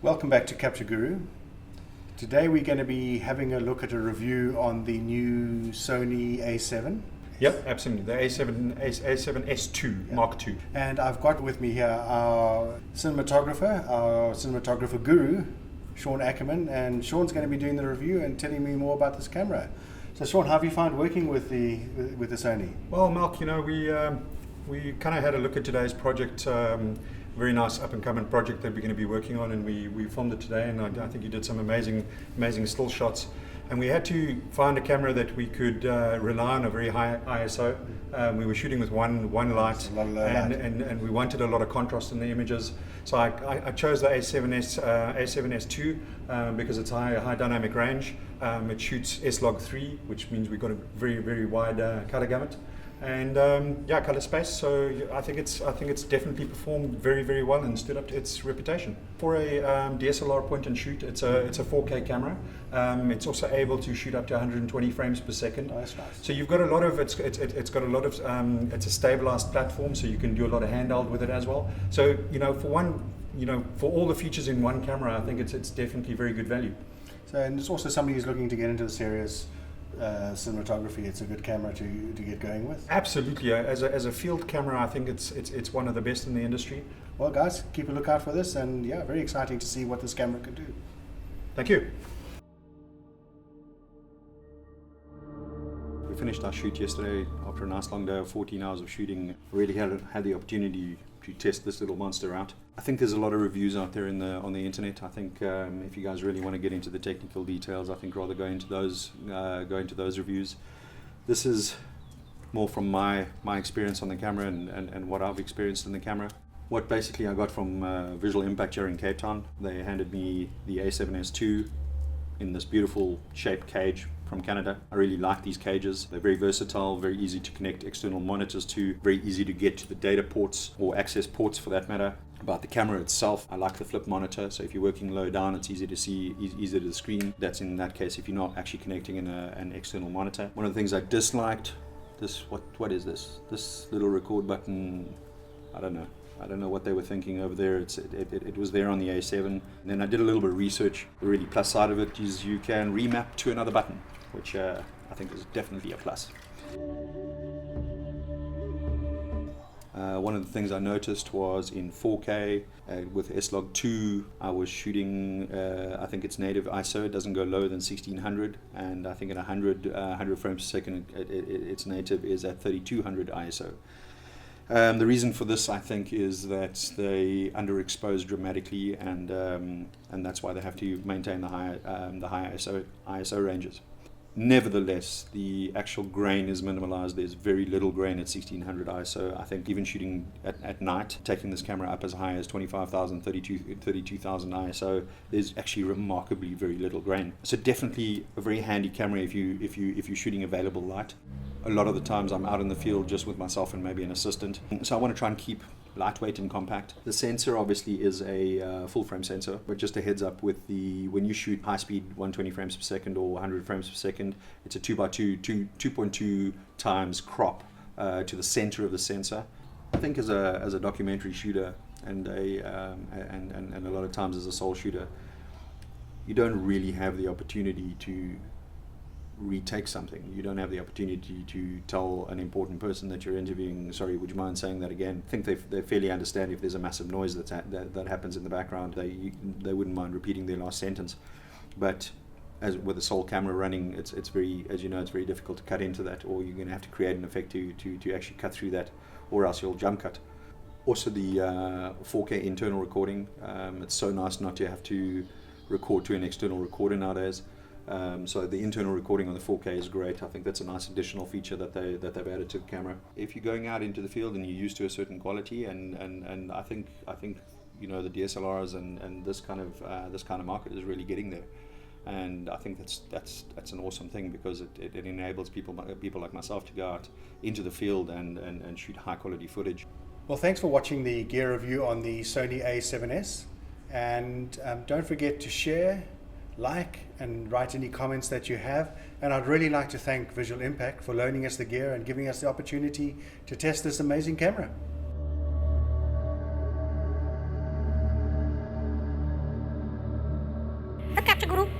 Welcome back to Capture Guru. Today we're going to be having a look at a review on the new Sony A7. Yep, absolutely. The A7S II Mark II. And I've got with me here our cinematographer guru, Sean Ackerman, and Sean's going to be doing the review and telling me more about this camera. So Sean, how have you found working with the Sony? Well, Mark, we kind of had a look at today's project. Very nice up-and-coming project that we're going to be working on, and we filmed it today, and I think you did some amazing still shots. And we had to find a camera that we could rely on a very high ISO. We were shooting with one light, and we wanted a lot of contrast in the images. So I chose the A7S II because it's high dynamic range. It shoots S-Log3, which means we've got a very wide color gamut. And color space. So I think it's definitely performed very well and stood up to its reputation. For a DSLR point and shoot, it's a 4K camera. It's also able to shoot up to 120 frames per second. Oh, that's nice. So you've got a lot of it's got a lot of it's a stabilized platform, so you can do a lot of handheld with it as well. So for all the features in one camera, I think it's definitely very good value. So, and it's also somebody who's looking to get into the serious cinematography. It's a good camera to get going with. Absolutely, as a field camera, I think it's one of the best in the industry. Well, guys, keep a lookout for this, and yeah, very exciting to see what this camera can do. Thank you. We finished our shoot yesterday after a nice long day of 14 hours of shooting. Really had the opportunity to test this little monster out. I think there's a lot of reviews out there on the internet. I think if you guys really want to get into the technical details, I think rather go into those reviews. This is more from my experience on the camera and what I've experienced in the camera. What basically I got from Visual Impact here in Cape Town, they handed me the A7S II in this beautiful shaped cage from Canada. I really like these cages. They're very versatile, very easy to connect external monitors to, very easy to get to the data ports or access ports for that matter. About the camera itself, I like the flip monitor, so if you're working low down, it's easy to see, easy to screen. That's in that case if you're not actually connecting in an external monitor. One of the things I disliked, what is this? This little record button, I don't know what they were thinking over there. It was there on the A7. And then I did a little bit of research. The really plus side of it is you can remap to another button, which I think is definitely a plus. One of the things I noticed was in 4K with S-Log2, I was shooting, I think it's native ISO, it doesn't go lower than 1600, and I think at 100 frames per second, its native is at 3200 ISO. The reason for this, I think, is that they underexpose dramatically, and that's why they have to maintain the high ISO ranges. Nevertheless, the actual grain is minimalized. There's very little grain at 1600 ISO. I think even shooting at night, taking this camera up as high as 25,000, 32,000 ISO, there's actually remarkably very little grain. So definitely a very handy camera if you're shooting available light. A lot of the times I'm out in the field just with myself and maybe an assistant. So I want to try and keep lightweight and compact. The sensor obviously is a full frame sensor, but just a heads up when you shoot high speed 120 frames per second or 100 frames per second, it's a 2.2 times crop to the center of the sensor. I think as a documentary shooter and a lot of times as a sole shooter, you don't really have the opportunity to retake something. You don't have the opportunity to tell an important person that you're interviewing, sorry, would you mind saying that again? I think they fairly understand if there's a massive noise that happens in the background, they wouldn't mind repeating their last sentence. But as with a sole camera running, it's very, as you know, it's very difficult to cut into that, or you're going to have to create an effect to actually cut through that, or else you'll jump cut. Also the 4K internal recording, it's so nice not to have to record to an external recorder nowadays. So the internal recording on the 4K is great. I think that's a nice additional feature that they've added to the camera. If you're going out into the field and you're used to a certain quality, and I think the DSLRs and this kind of market is really getting there, and I think that's an awesome thing because it enables people like myself to go out into the field and shoot high quality footage. Well, thanks for watching the gear review on the Sony A7S, and don't forget to share, like, and write any comments that you have. And I'd really like to thank Visual Impact for loaning us the gear and giving us the opportunity to test this amazing camera. Gotcha, Guru.